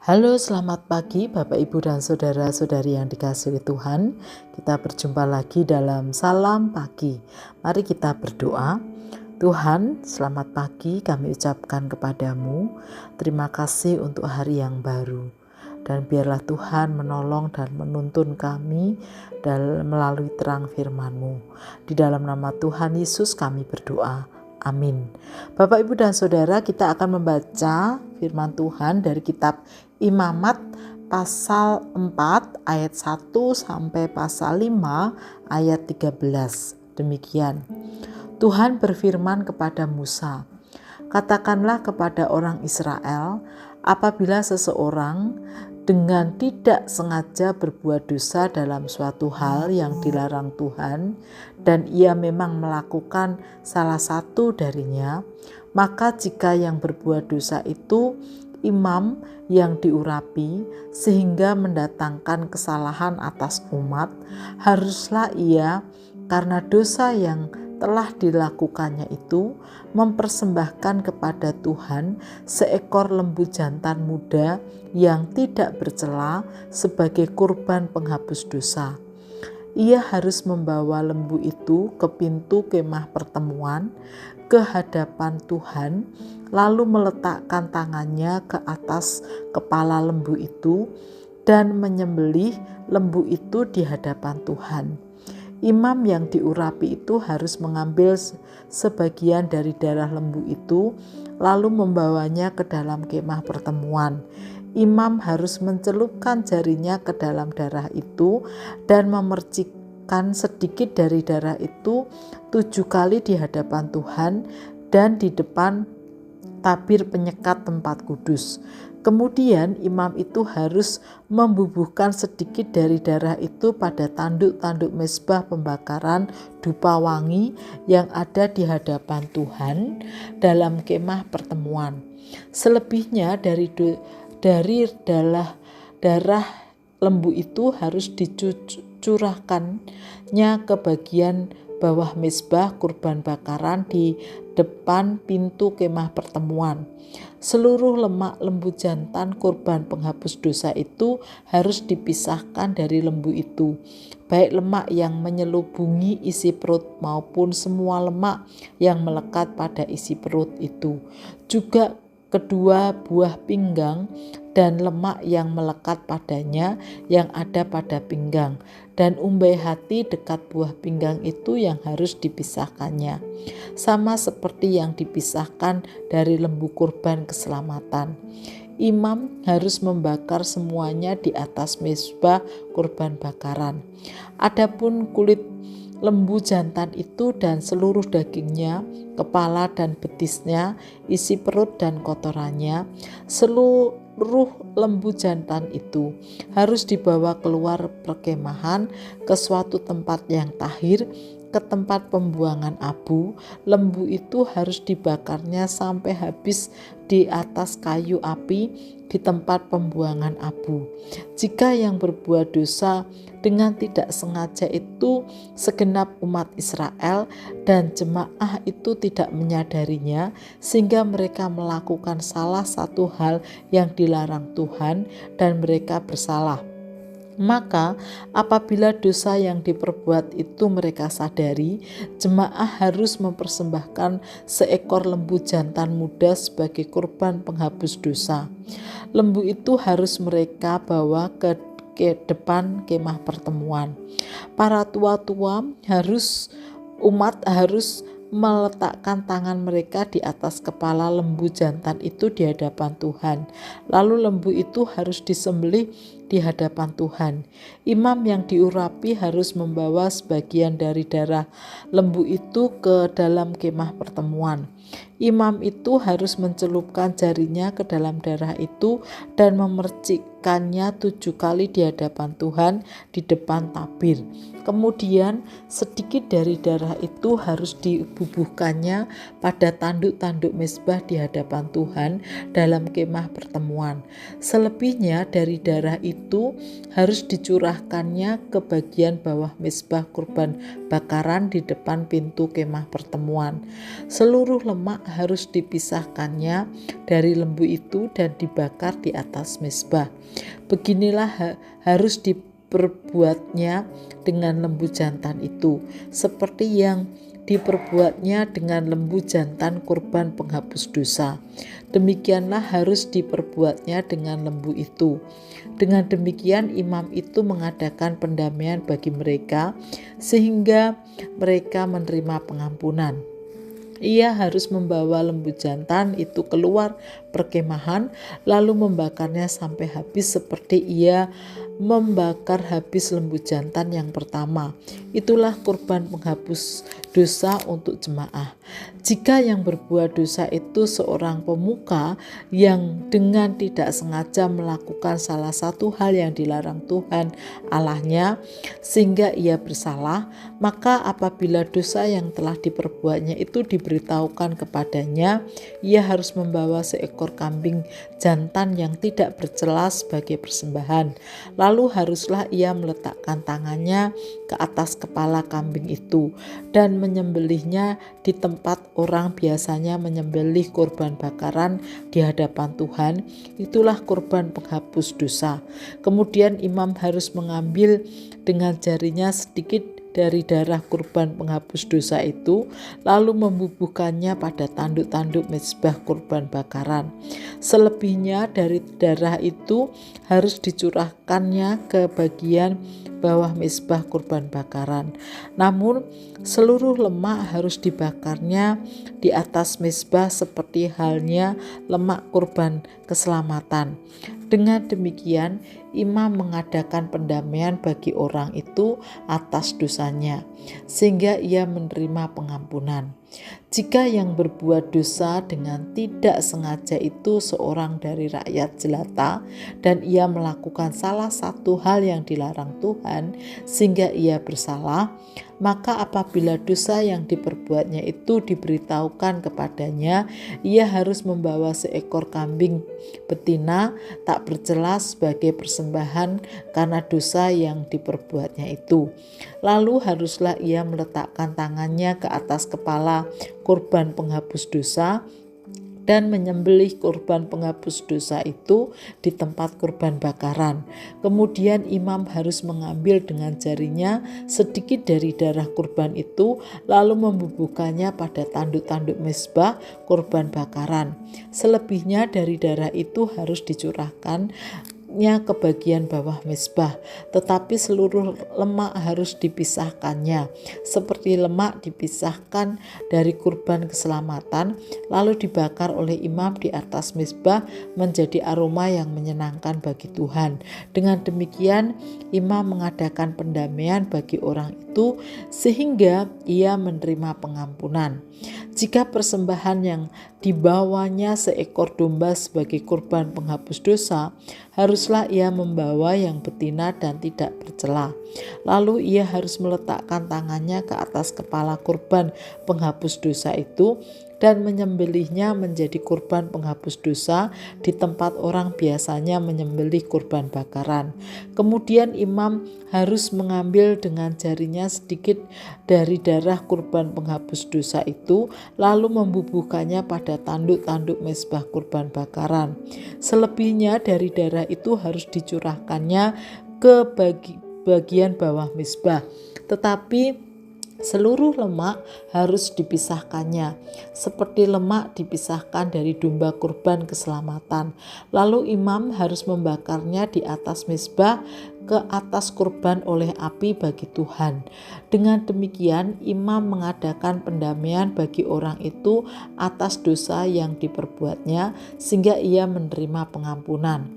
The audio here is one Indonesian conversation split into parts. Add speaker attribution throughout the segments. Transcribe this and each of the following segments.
Speaker 1: Halo, selamat pagi Bapak, Ibu, dan saudara-saudari yang dikasihi Tuhan. Kita berjumpa lagi dalam Salam Pagi. Mari kita berdoa. Tuhan, selamat pagi kami ucapkan kepadamu. Terima kasih untuk hari yang baru. Dan biarlah Tuhan menolong dan menuntun kami melalui terang firman-Mu. Di dalam nama Tuhan Yesus kami berdoa. Amin. Bapak, Ibu, dan Saudara, kita akan membaca firman Tuhan dari kitab Imamat pasal 4 ayat 1 sampai pasal 5 ayat 13. Demikian. Tuhan berfirman kepada Musa, "Katakanlah kepada orang Israel, apabila seseorang dengan tidak sengaja berbuat dosa dalam suatu hal yang dilarang Tuhan, dan ia memang melakukan salah satu darinya, maka jika yang berbuat dosa itu imam yang diurapi sehingga mendatangkan kesalahan atas umat, haruslah ia karena dosa yang telah dilakukannya itu mempersembahkan kepada Tuhan seekor lembu jantan muda yang tidak bercela sebagai kurban penghapus dosa. Ia harus membawa lembu itu ke pintu kemah pertemuan ke hadapan Tuhan, lalu meletakkan tangannya ke atas kepala lembu itu dan menyembelih lembu itu di hadapan Tuhan. Imam yang diurapi itu harus mengambil sebagian dari darah lembu itu, lalu membawanya ke dalam kemah pertemuan. Imam harus mencelupkan jarinya ke dalam darah itu dan memercikkan sedikit dari darah itu 7 kali di hadapan Tuhan dan di depan tabir penyekat tempat kudus. Kemudian imam itu harus membubuhkan sedikit dari darah itu pada tanduk-tanduk mezbah pembakaran dupa wangi yang ada di hadapan Tuhan dalam kemah pertemuan. Selebihnya dari darah lembu itu harus dicurahkannya ke bagian bawah mezbah kurban bakaran di depan pintu kemah pertemuan. Seluruh lemak lembu jantan kurban penghapus dosa itu harus dipisahkan dari lembu itu, baik lemak yang menyelubungi isi perut maupun semua lemak yang melekat pada isi perut itu. Juga kedua buah pinggang dan lemak yang melekat padanya yang ada pada pinggang, dan umbai hati dekat buah pinggang itu yang harus dipisahkannya, sama seperti yang dipisahkan dari lembu kurban keselamatan. Imam harus membakar semuanya di atas mezbah kurban bakaran. Adapun kulit lembu jantan itu dan seluruh dagingnya, kepala dan betisnya, isi perut dan kotorannya, seluruh lembu jantan itu harus dibawa keluar perkemahan ke suatu tempat yang tahir, ke tempat pembuangan abu. Lembu itu harus dibakarnya sampai habis di atas kayu api di tempat pembuangan abu. Jika yang berbuat dosa dengan tidak sengaja itu segenap umat Israel dan jemaah itu tidak menyadarinya, sehingga mereka melakukan salah satu hal yang dilarang Tuhan dan mereka bersalah, maka apabila dosa yang diperbuat itu mereka sadari, jemaah harus mempersembahkan seekor lembu jantan muda sebagai kurban penghapus dosa. Lembu itu harus mereka bawa ke depan kemah pertemuan. Para tua-tua umat harus meletakkan tangan mereka di atas kepala lembu jantan itu di hadapan Tuhan. Lalu lembu itu harus disembelih di hadapan Tuhan. Imam yang diurapi harus membawa sebagian dari darah lembu itu ke dalam kemah pertemuan. Imam itu harus mencelupkan jarinya ke dalam darah itu dan memercikkannya 7 kali di hadapan Tuhan di depan tabir. Kemudian sedikit dari darah itu harus dibubuhkannya pada tanduk-tanduk mezbah di hadapan Tuhan dalam kemah pertemuan. Selebihnya dari darah itu harus dicurahkannya ke bagian bawah mezbah kurban bakaran di depan pintu kemah pertemuan. Seluruh lemak lemak harus dipisahkannya dari lembu itu dan dibakar di atas mezbah. Beginilah harus diperbuatnya dengan lembu jantan itu, seperti yang diperbuatnya dengan lembu jantan kurban penghapus dosa. Demikianlah harus diperbuatnya dengan lembu itu. Dengan demikian imam itu mengadakan pendamaian bagi mereka sehingga mereka menerima pengampunan. Ia harus membawa lembu jantan itu keluar perkemahan lalu membakarnya sampai habis seperti ia membakar habis lembu jantan yang pertama. Itulah kurban penghapus dosa untuk jemaah. Jika yang berbuat dosa itu seorang pemuka yang dengan tidak sengaja melakukan salah satu hal yang dilarang Tuhan Allahnya sehingga ia bersalah, maka apabila dosa yang telah diperbuatnya itu diberitahukan kepadanya, ia harus membawa seekor kambing jantan yang tidak bercela sebagai persembahan. Lalu haruslah ia meletakkan tangannya ke atas kepala kambing itu dan menyembelihnya di tempat orang biasanya menyembelih kurban bakaran di hadapan Tuhan. Itulah kurban penghapus dosa. Kemudian imam harus mengambil dengan jarinya sedikit dari darah kurban penghapus dosa itu, lalu membubuhkannya pada tanduk-tanduk mezbah kurban bakaran. Selebihnya dari darah itu harus dicurahkannya ke bagian bawah mezbah kurban bakaran. Namun seluruh lemak harus dibakarnya di atas mezbah seperti halnya lemak kurban keselamatan. Dengan demikian, imam mengadakan pendamaian bagi orang itu atas dosanya, sehingga ia menerima pengampunan. Jika yang berbuat dosa dengan tidak sengaja itu seorang dari rakyat jelata dan ia melakukan salah satu hal yang dilarang Tuhan sehingga ia bersalah, maka apabila dosa yang diperbuatnya itu diberitahukan kepadanya, ia harus membawa seekor kambing betina tak bercela sebagai persembahan karena dosa yang diperbuatnya itu. Lalu haruslah ia meletakkan tangannya ke atas kepala kurban penghapus dosa dan menyembelih kurban penghapus dosa itu di tempat kurban bakaran. Kemudian imam harus mengambil dengan jarinya sedikit dari darah kurban itu lalu membubuhkannya pada tanduk-tanduk mezbah kurban bakaran. Selebihnya dari darah itu harus dicurahkan ke bagian bawah mezbah, tetapi seluruh lemak harus dipisahkannya, seperti lemak dipisahkan dari kurban keselamatan, lalu dibakar oleh imam di atas mezbah menjadi aroma yang menyenangkan bagi Tuhan. Dengan demikian, imam mengadakan pendamaian bagi orang itu sehingga ia menerima pengampunan. Jika persembahan yang dibawanya seekor domba sebagai kurban penghapus dosa, haruslah ia membawa yang betina dan tidak bercela. Lalu ia harus meletakkan tangannya ke atas kepala kurban penghapus dosa itu dan menyembelihnya menjadi kurban penghapus dosa di tempat orang biasanya menyembelih kurban bakaran. Kemudian imam harus mengambil dengan jarinya sedikit dari darah kurban penghapus dosa itu, lalu membubuhkannya pada tanduk-tanduk mezbah kurban bakaran. Selebihnya dari darah itu harus dicurahkannya ke bagian bawah mezbah, tetapi seluruh lemak harus dipisahkannya, seperti lemak dipisahkan dari domba kurban keselamatan. Lalu imam harus membakarnya di atas mezbah ke atas kurban oleh api bagi Tuhan. Dengan demikian, imam mengadakan pendamaian bagi orang itu atas dosa yang diperbuatnya, sehingga ia menerima pengampunan.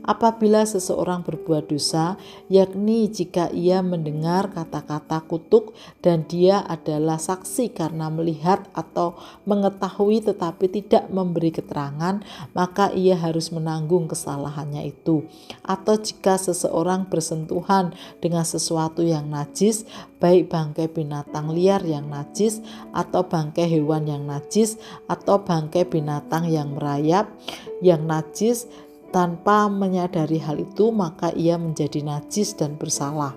Speaker 1: Apabila seseorang berbuat dosa, yakni jika ia mendengar kata-kata kutuk dan dia adalah saksi karena melihat atau mengetahui tetapi tidak memberi keterangan, maka ia harus menanggung kesalahannya itu. Atau jika seseorang bersentuhan dengan sesuatu yang najis, baik bangkai binatang liar yang najis atau bangkai hewan yang najis atau bangkai binatang yang merayap yang najis, tanpa menyadari hal itu, maka ia menjadi najis dan bersalah.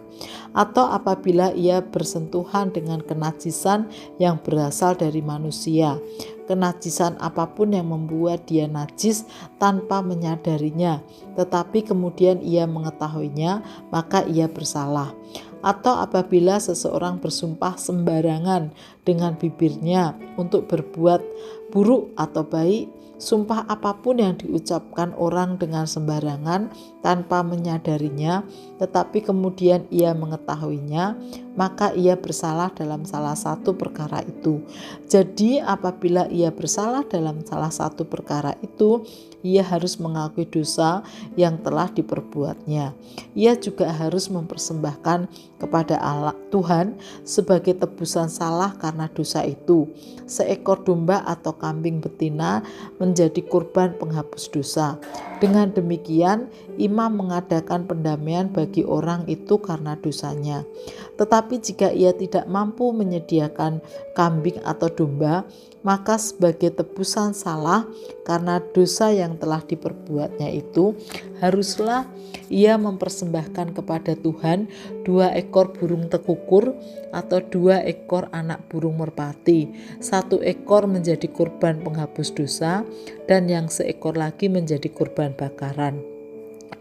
Speaker 1: Atau apabila ia bersentuhan dengan kenajisan yang berasal dari manusia, kenajisan apapun yang membuat dia najis tanpa menyadarinya, tetapi kemudian ia mengetahuinya, maka ia bersalah. Atau apabila seseorang bersumpah sembarangan dengan bibirnya untuk berbuat buruk atau baik, sumpah apapun yang diucapkan orang dengan sembarangan tanpa menyadarinya, tetapi kemudian ia mengetahuinya, maka ia bersalah dalam salah satu perkara itu. Jadi apabila ia bersalah dalam salah satu perkara itu, ia harus mengakui dosa yang telah diperbuatnya. Ia juga harus mempersembahkan kepada Allah Tuhan sebagai tebusan salah karena dosa itu seekor domba atau kambing betina menjadi kurban penghapus dosa. Dengan demikian, imam mengadakan pendamaian bagi orang itu karena dosanya. Tetapi jika ia tidak mampu menyediakan kambing atau domba, maka sebagai tebusan salah karena dosa yang telah diperbuatnya itu, haruslah ia mempersembahkan kepada Tuhan 2 ekor burung tekukur atau 2 ekor anak burung merpati. 1 ekor menjadi kurban penghapus dosa dan yang seekor lagi menjadi kurban bakaran.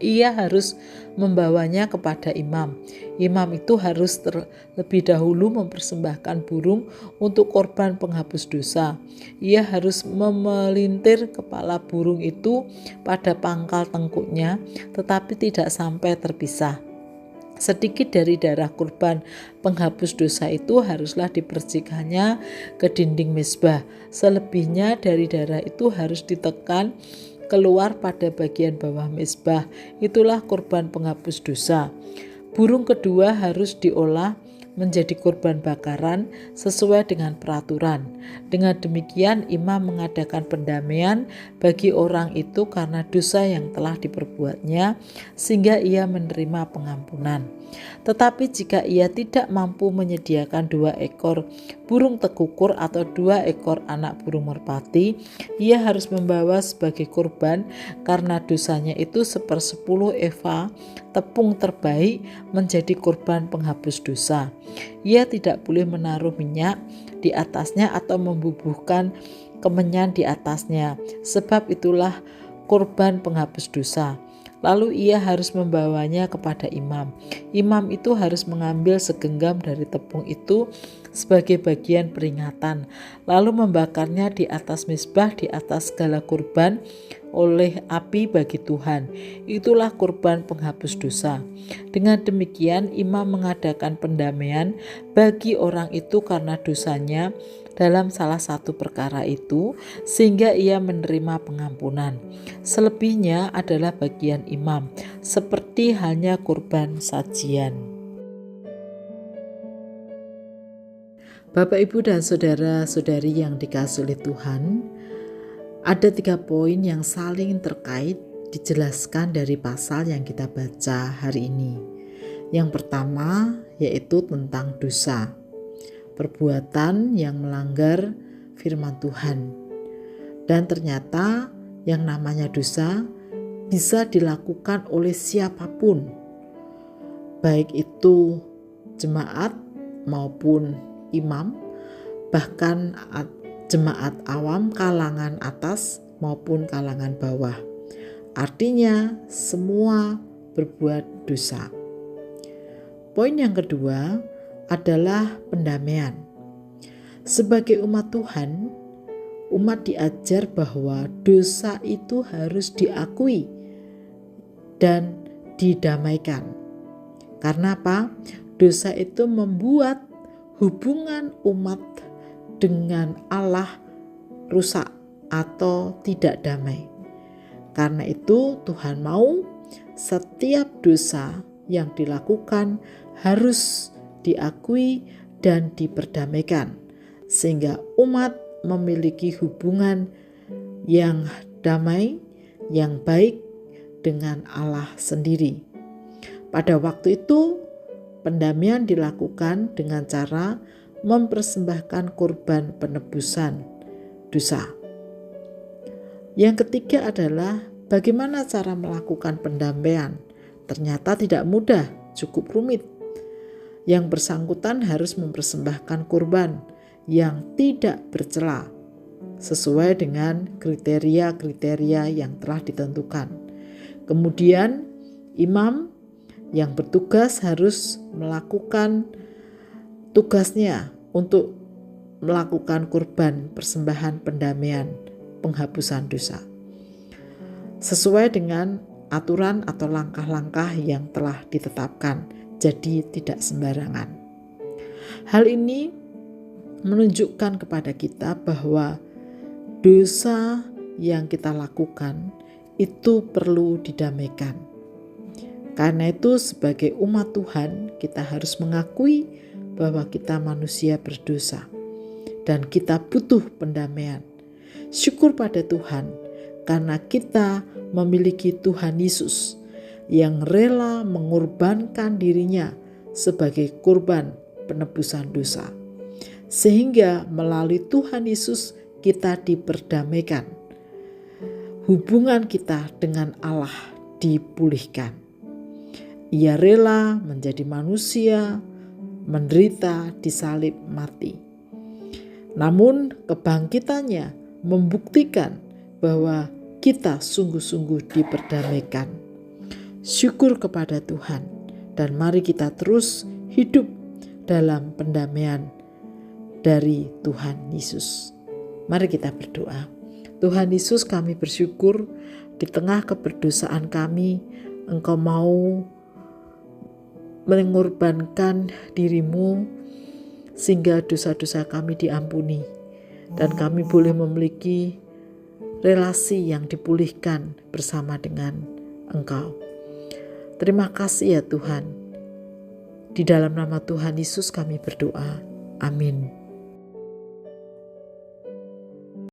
Speaker 1: Ia harus membawanya kepada imam. Imam itu harus terlebih dahulu mempersembahkan burung untuk korban penghapus dosa. Ia harus memelintir kepala burung itu pada pangkal tengkuknya, tetapi tidak sampai terpisah. Sedikit dari darah kurban penghapus dosa itu haruslah dipercikannya ke dinding mezbah. Selebihnya dari darah itu harus ditekan keluar pada bagian bawah mezbah. Itulah kurban penghapus dosa. Burung kedua harus diolah menjadi kurban bakaran sesuai dengan peraturan. Dengan demikian imam mengadakan pendamaian bagi orang itu karena dosa yang telah diperbuatnya, sehingga ia menerima pengampunan. Tetapi jika ia tidak mampu menyediakan 2 ekor burung tekukur atau 2 ekor anak burung merpati, ia harus membawa sebagai kurban karena dosanya itu 1/10 eva tepung terbaik menjadi kurban penghapus dosa. Ia tidak boleh menaruh minyak di atasnya atau membubuhkan kemenyan di atasnya, sebab itulah kurban penghapus dosa. Lalu ia harus membawanya kepada imam. Imam itu harus mengambil segenggam dari tepung itu sebagai bagian peringatan, lalu membakarnya di atas mezbah di atas segala kurban oleh api bagi Tuhan. Itulah kurban penghapus dosa. Dengan demikian imam mengadakan pendamaian bagi orang itu karena dosanya dalam salah satu perkara itu, sehingga ia menerima pengampunan. Selebihnya adalah bagian imam, seperti halnya kurban sajian. Bapak, Ibu, dan saudara-saudari yang dikasihi oleh Tuhan, ada 3 poin yang saling terkait dijelaskan dari pasal yang kita baca hari ini. Yang pertama yaitu tentang dosa, perbuatan yang melanggar firman Tuhan. Dan ternyata yang namanya dosa bisa dilakukan oleh siapapun, baik itu jemaat maupun imam, bahkan jemaat awam, kalangan atas maupun kalangan bawah. Artinya semua berbuat dosa. Poin yang kedua adalah pendamaian. Sebagai umat Tuhan, umat diajar bahwa dosa itu harus diakui dan didamaikan. Karena apa? Dosa itu membuat hubungan umat dengan Allah rusak atau tidak damai. Karena itu Tuhan mau setiap dosa yang dilakukan harus diakui dan diperdamaikan, sehingga umat memiliki hubungan yang damai, yang baik dengan Allah sendiri. Pada waktu itu pendamaian dilakukan dengan cara mempersembahkan kurban penebusan dosa. Yang ketiga adalah Bagaimana cara melakukan pendamaian? Ternyata tidak mudah, cukup rumit. Yang bersangkutan harus mempersembahkan kurban yang tidak bercela sesuai dengan kriteria-kriteria yang telah ditentukan. Kemudian imam yang bertugas harus melakukan tugasnya untuk melakukan kurban persembahan pendamaian penghapusan dosa sesuai dengan aturan atau langkah-langkah yang telah ditetapkan, jadi tidak sembarangan. Hal ini menunjukkan kepada kita bahwa dosa yang kita lakukan itu perlu didamaikan. Karena itu sebagai umat Tuhan kita harus mengakui bahwa kita manusia berdosa dan kita butuh pendamaian. Syukur pada Tuhan karena kita memiliki Tuhan Yesus yang rela mengorbankan dirinya sebagai kurban penebusan dosa. Sehingga melalui Tuhan Yesus kita diperdamaikan. Hubungan kita dengan Allah dipulihkan. Ia rela menjadi manusia, menderita, disalib, mati. Namun kebangkitannya membuktikan bahwa kita sungguh-sungguh diperdamaikan. Syukur kepada Tuhan dan mari kita terus hidup dalam pendamaian dari Tuhan Yesus. Mari kita berdoa. Tuhan Yesus, kami bersyukur di tengah keberdosaan kami, Engkau mau mengorbankan dirimu sehingga dosa-dosa kami diampuni dan kami boleh memiliki relasi yang dipulihkan bersama dengan Engkau. Terima kasih ya Tuhan. Di dalam nama Tuhan Yesus kami berdoa. Amin.